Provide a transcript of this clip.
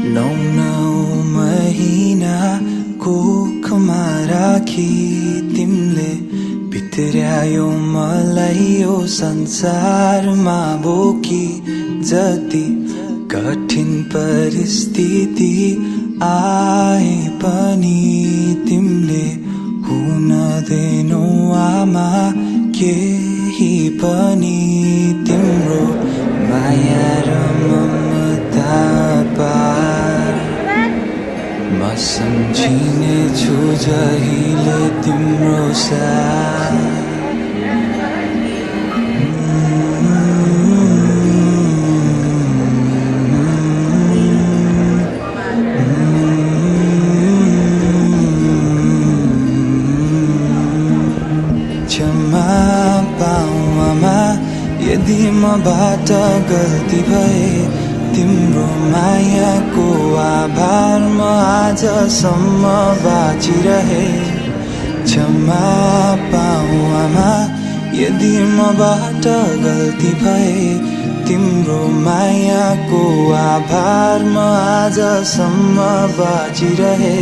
9 महिना कोखमा राखी तिमीले भित्र्यायो मलाई यो संसारमा बोकी। जति कठिन परिस्थिति आए पनि तिमीले हुन दिनौ आमा केही पनि। तिम्रो माया र ममता पार म सम्झिने छु जहिले तिम्रो साथ। क्षमा पाऊ आमा यदि मबाट गल्ती भए। तिम्रो मायाको आभार म आजसम्म बाँचिरहे। क्षमा पाऊ आमा यदि मबाट गल्ती भए। तिम्रो मायाको आभार म आजसम्म बाँचिरहे।